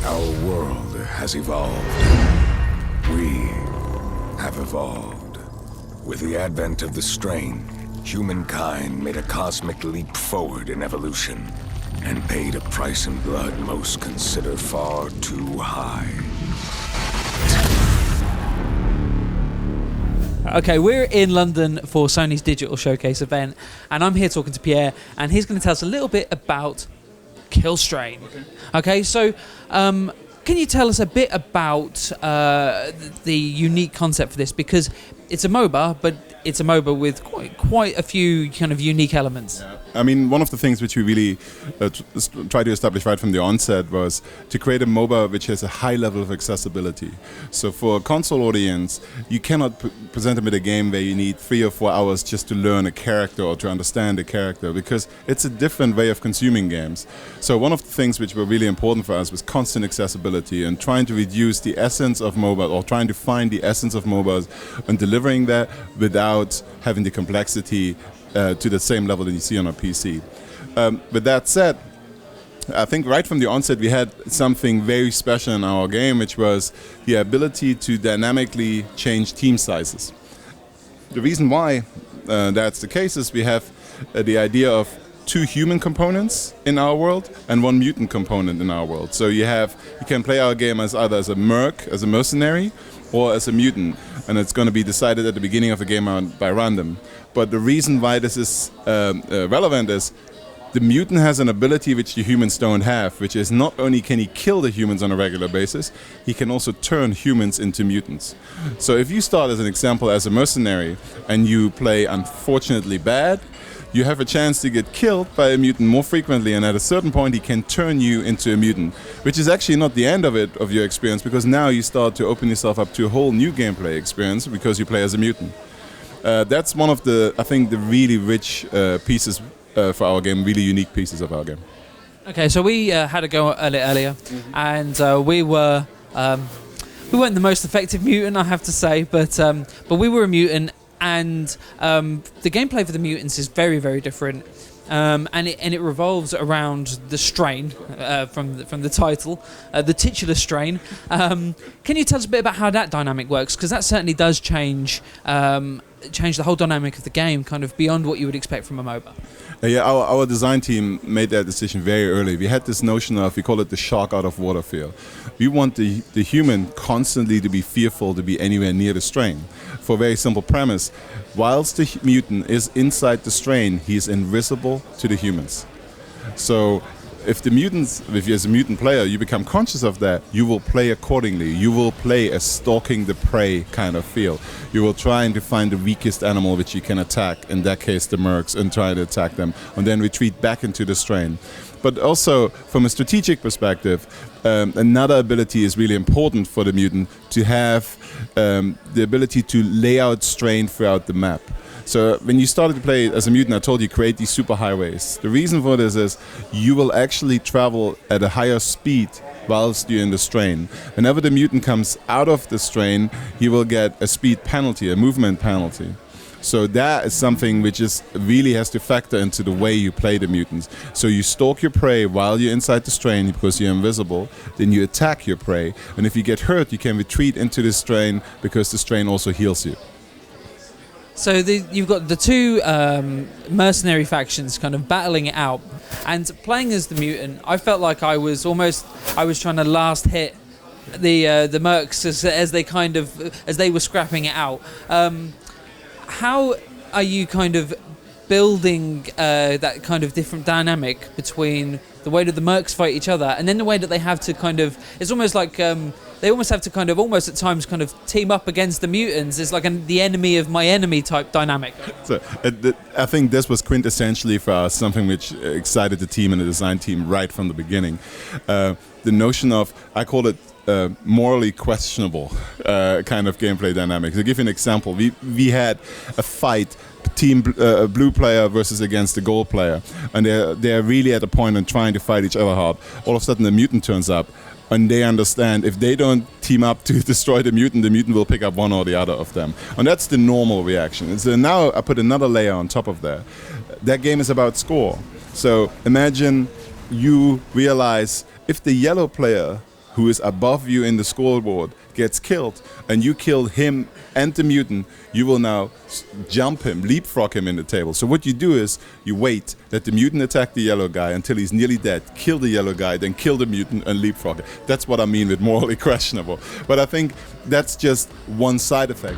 Our world has evolved. We have evolved. With the advent of the strain, humankind made a cosmic leap forward in evolution and paid a price in blood most consider far too high. Okay, we're in London for Sony's digital showcase event, and I'm here talking to Pierre, and he's going to tell us a little bit about Kill Strain. Okay, so can you tell us a bit about the unique concept for this? Because it's a MOBA, but it's a MOBA with quite a few kind of unique elements. Yeah. I mean, one of the things which we really tried to establish right from the onset was to create a MOBA which has a high level of accessibility. So for a console audience, you cannot present them with a game where you need 3 or 4 hours just to learn a character or to understand a character, because it's a different way of consuming games. So one of the things which were really important for us was constant accessibility and trying to reduce the essence of MOBA, or trying to find the essence of MOBAs and delivering that without having the complexity to the same level that you see on a PC. With that said, I think right from the onset we had something very special in our game, which was the ability to dynamically change team sizes. The reason why that's the case is we have the idea of 2 human components in our world and 1 mutant component in our world. So you can play our game as either as a merc, as a mercenary, or as a mutant, and it's going to be decided at the beginning of the game by random. But the reason why this is relevant is the mutant has an ability which the humans don't have, which is not only can he kill the humans on a regular basis, he can also turn humans into mutants. So if you start as an example as a mercenary and you play unfortunately bad, you have a chance to get killed by a mutant more frequently, and at a certain point he can turn you into a mutant, which is actually not the end of your experience, because now you start to open yourself up to a whole new gameplay experience because you play as a mutant. That's one of the, I think, the really rich pieces for our game, really unique pieces of our game. Okay, so we had a go at it earlier, and we weren't the most effective mutant, I have to say, but we were a mutant. And the gameplay for the mutants is very, very different, and it revolves around the strain from the title, the titular strain. Can you tell us a bit about how that dynamic works? Because that certainly does change the whole dynamic of the game, kind of beyond what you would expect from a MOBA. Yeah, our design team made that decision very early. We had this notion of, we call it the shark out of water fear. We want the human constantly to be fearful to be anywhere near the strain. For a very simple premise, whilst the mutant is inside the strain, he is invisible to the humans. So if you as a mutant player, you become conscious of that, you will play accordingly. You will play a stalking the prey kind of feel. You will try to find the weakest animal which you can attack, in that case the mercs, and try to attack them, and then retreat back into the strain. But also, from a strategic perspective, another ability is really important for the mutant, to have the ability to lay out strain throughout the map. So when you started to play as a mutant, I told you create these super highways. The reason for this is you will actually travel at a higher speed whilst you're in the strain. Whenever the mutant comes out of the strain, he will get a speed penalty, a movement penalty. So that is something which really has to factor into the way you play the mutants. So you stalk your prey while you're inside the strain because you're invisible. Then you attack your prey. And if you get hurt, you can retreat into the strain because the strain also heals you. So you've got the 2 mercenary factions kind of battling it out, and playing as the mutant, I felt like I was trying to last hit the mercs as they were scrapping it out. How are you kind of building that kind of different dynamic between the way that the mercs fight each other and then the way that they have to kind of, it's almost like they almost have to kind of almost at times kind of team up against the mutants. It's like the enemy of my enemy type dynamic. So I think this was quintessentially for us something which excited the team and the design team right from the beginning. The notion of, I call it morally questionable kind of gameplay dynamics. To give you an example, we had a fight team blue player versus against the gold player, and they're really at a point and trying to fight each other hard. All of a sudden, the mutant turns up, and they understand if they don't team up to destroy the mutant will pick up one or the other of them. And that's the normal reaction. So now I put another layer on top of that. That game is about score. So imagine you realize if the yellow player who is above you in the scoreboard gets killed, and you killed him and the mutant, you will now jump him, leapfrog him in the table. So what you do is you wait, let the mutant attack the yellow guy until he's nearly dead, kill the yellow guy, then kill the mutant and leapfrog. That's what I mean with morally questionable. But I think that's just one side effect.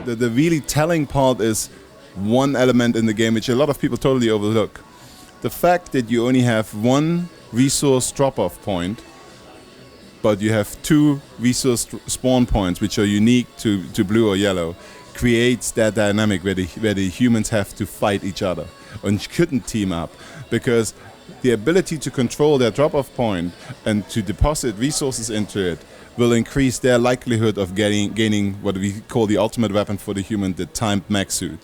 The really telling part is one element in the game which a lot of people totally overlook. The fact that you only have one resource drop-off point, but you have two resource spawn points which are unique to blue or yellow, creates that dynamic where the humans have to fight each other and couldn't team up, because the ability to control their drop-off point and to deposit resources into it will increase their likelihood of gaining what we call the ultimate weapon for the human, the timed mech suit.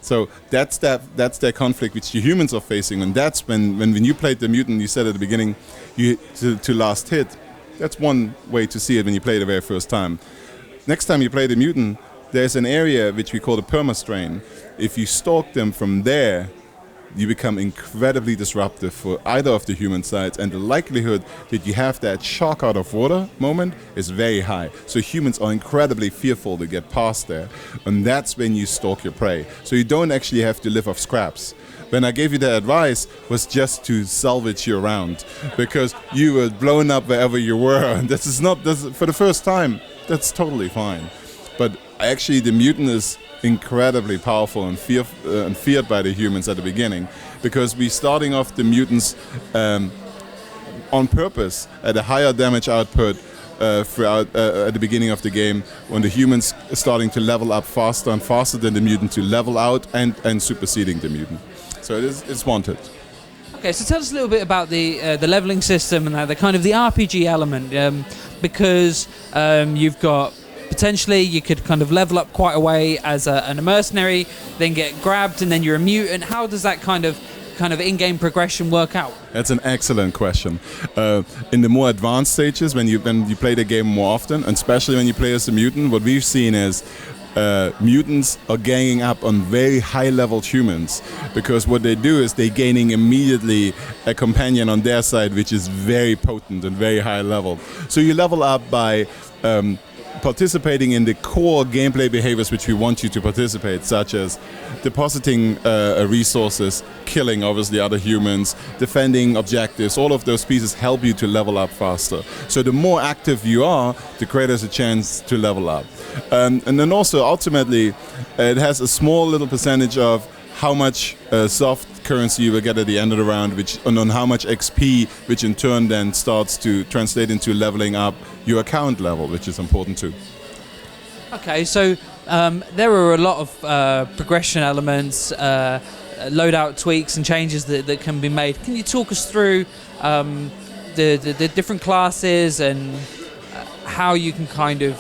So that's their conflict which the humans are facing, and that's when you played the mutant, you said at the beginning, to last hit. That's one way to see it when you play it the very first time. Next time you play the mutant, there's an area which we call the permastrain. If you stalk them from there, you become incredibly disruptive for either of the human sides, and the likelihood that you have that shock out of water moment is very high. So humans are incredibly fearful to get past there, and that's when you stalk your prey. So you don't actually have to live off scraps. When I gave you that advice was just to salvage your round, because you were blown up wherever you were, and this for the first time, that's totally fine. But actually the mutant is incredibly powerful and feared by the humans at the beginning, because we're starting off the mutants on purpose at a higher damage output throughout at the beginning of the game, when the humans are starting to level up faster and faster than the mutant to level out and superseding the mutant. So it's wanted. Okay, so tell us a little bit about the leveling system and the kind of the RPG element, because you've got potentially you could kind of level up quite a way as a mercenary, then get grabbed, and then you're a mutant. How does that kind of in-game progression work out? That's an excellent question. In the more advanced stages, when you play the game more often, and especially when you play as a mutant, what we've seen is mutants are ganging up on very high-leveled humans, because what they do is they're gaining immediately a companion on their side which is very potent and very high-level. So you level up by participating in the core gameplay behaviors which we want you to participate, such as depositing resources, killing obviously other humans, defending objectives. All of those pieces help you to level up faster. So the more active you are, the greater is a chance to level up. And then also ultimately it has a small little percentage of how much soft currency you will get at the end of the round, and on how much XP, which in turn then starts to translate into leveling up your account level, which is important too. Okay, so there are a lot of progression elements, loadout tweaks and changes that can be made. Can you talk us through the different classes and how you can kind of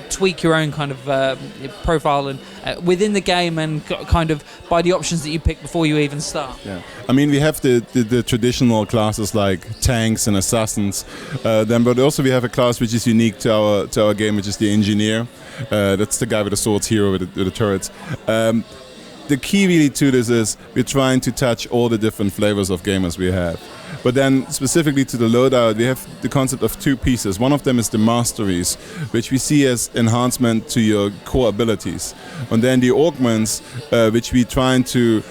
tweak your own kind of profile and within the game, and kind of by the options that you pick before you even start? Yeah, I mean, we have the traditional classes like tanks and assassins, but also we have a class which is unique to our game, which is the engineer. That's the guy with the swords hero with the turrets. The key really to this is we're trying to touch all the different flavors of gamers we have. But then specifically to the loadout, we have the concept of two pieces. One of them is the masteries, which we see as enhancement to your core abilities. And then the augments, which we trying to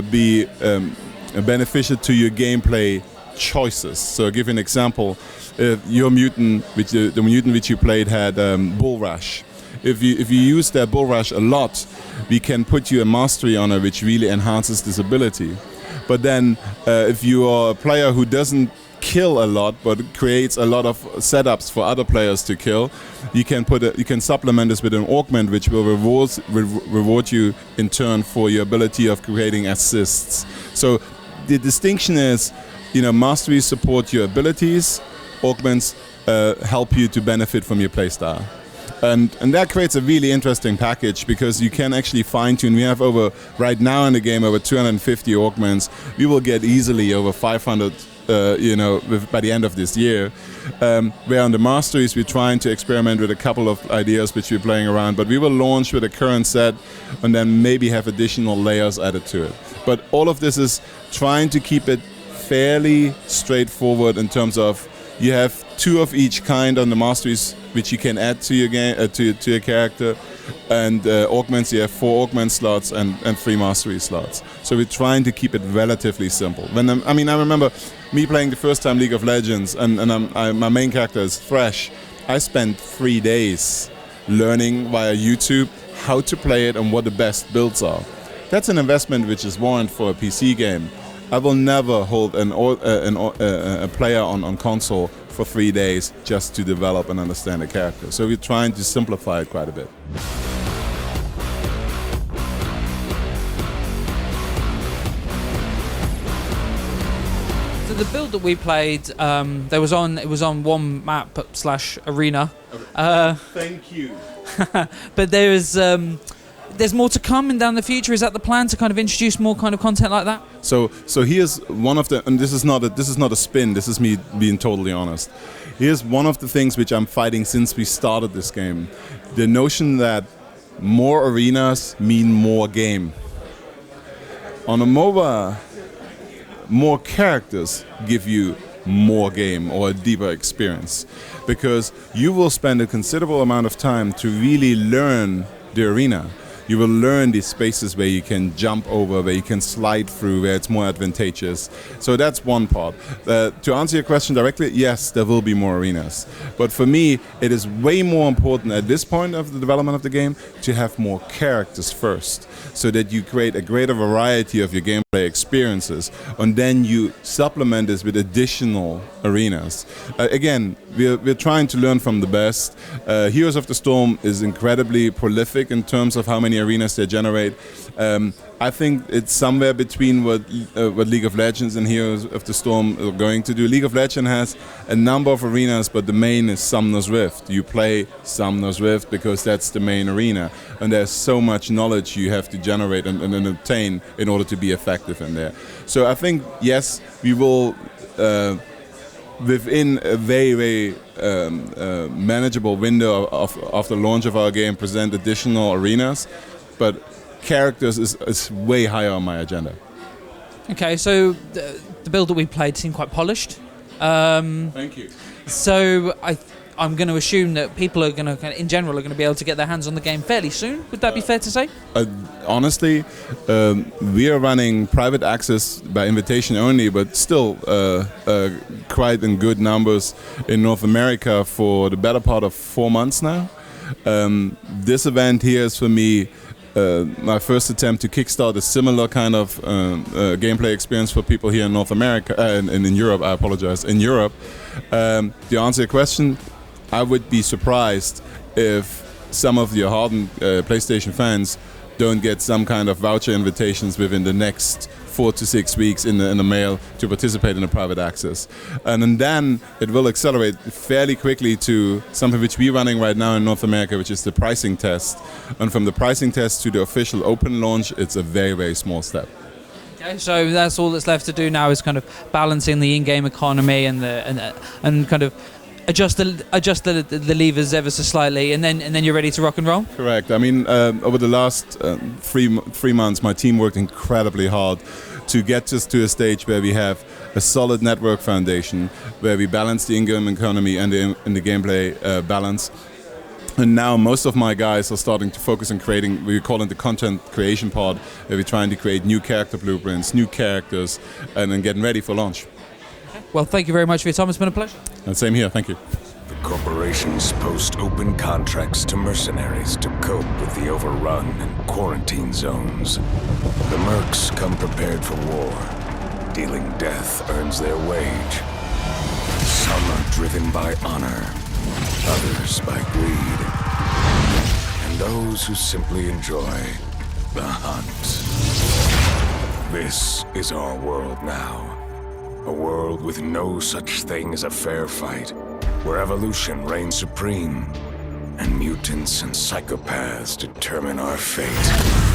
be beneficial to your gameplay choices. So I'll give you an example. Your mutant, the mutant which you played had Bull Rush. If you use that Bull Rush a lot, we can put you a mastery on it which really enhances this ability. But then if you are a player who doesn't kill a lot but creates a lot of setups for other players to kill, you can supplement this with an augment which will reward you in turn for your ability of creating assists. So the distinction is, masteries support your abilities, augments help you to benefit from your playstyle. And that creates a really interesting package because you can actually fine-tune. We have right now in the game, over 250 augments. We will get easily over 500, by the end of this year. Where on the masteries, we're trying to experiment with a couple of ideas which we're playing around, but we will launch with a current set and then maybe have additional layers added to it. But all of this is trying to keep it fairly straightforward in terms of you have 2 of each kind on the masteries which you can add to your game, to your character, and augments, you have 4 augment slots and 3 mastery slots. So we're trying to keep it relatively simple. I remember me playing the first time League of Legends, and my main character is Thresh. I spent 3 days learning via YouTube how to play it and what the best builds are. That's an investment which is warranted for a PC game. I will never hold a player on console for 3 days just to develop and understand a character. So we're trying to simplify it quite a bit. So the build that we played, it was on one map / arena. Thank you. But there's more to come in down the future. Is that the plan, to kind of introduce more kind of content like that? So here's one of the, and this is not a spin. This is me being totally honest. Here's one of the things which I'm fighting since we started this game: the notion that more arenas mean more game. On a MOBA, more characters give you more game or a deeper experience, because you will spend a considerable amount of time to really learn the arena. You will learn these spaces where you can jump over, where you can slide through, where it's more advantageous. So that's one part. To answer your question directly, yes, there will be more arenas. But for me, it is way more important at this point of the development of the game to have more characters first, so that you create a greater variety of your gameplay experiences, and then you supplement this with additional arenas. Again, we're trying to learn from the best. Heroes of the Storm is incredibly prolific in terms of how many arenas they generate. I think it's somewhere between what League of Legends and Heroes of the Storm are going to do. League of Legends has a number of arenas, but the main is Summoner's Rift. You play Summoner's Rift because that's the main arena, and there's so much knowledge you have to generate and obtain in order to be effective in there. So I think, yes, we will, within a very, very manageable window of the launch of our game, present additional arenas, but characters is way higher on my agenda. Okay, so the build that we played seemed quite polished. Thank you. So I'm going to assume that people are going to, in general, are going to be able to get their hands on the game fairly soon. Would that be fair to say? Honestly, we are running private access by invitation only, but still quite in good numbers in North America for the better part of 4 months now. This event here is for me my first attempt to kickstart a similar kind of gameplay experience for people here in North America and in Europe. I apologize. In Europe, to answer your question, I would be surprised if some of your hardened PlayStation fans don't get some kind of voucher invitations within the next 4 to 6 weeks in the mail to participate in the private access. And then it will accelerate fairly quickly to something which we're running right now in North America, which is the pricing test. And from the pricing test to the official open launch, it's a very, very small step. Okay, so that's all that's left to do now, is kind of balancing the in-game economy and kind of adjust the levers ever so slightly, and then you're ready to rock and roll? Correct. I mean, over the last 3 months, my team worked incredibly hard to get us to a stage where we have a solid network foundation, where we balance the in-game economy and the gameplay balance. And now most of my guys are starting to focus on creating, we call it the content creation part, where we're trying to create new character blueprints, new characters, and then getting ready for launch. Well, thank you very much for your time. It's been a pleasure. And same here. Thank you. The corporations post open contracts to mercenaries to cope with the overrun and quarantine zones. The mercs come prepared for war. Dealing death earns their wage. Some are driven by honor, others by greed, and those who simply enjoy the hunt. This is our world now. A world with no such thing as a fair fight, where evolution reigns supreme, and mutants and psychopaths determine our fate.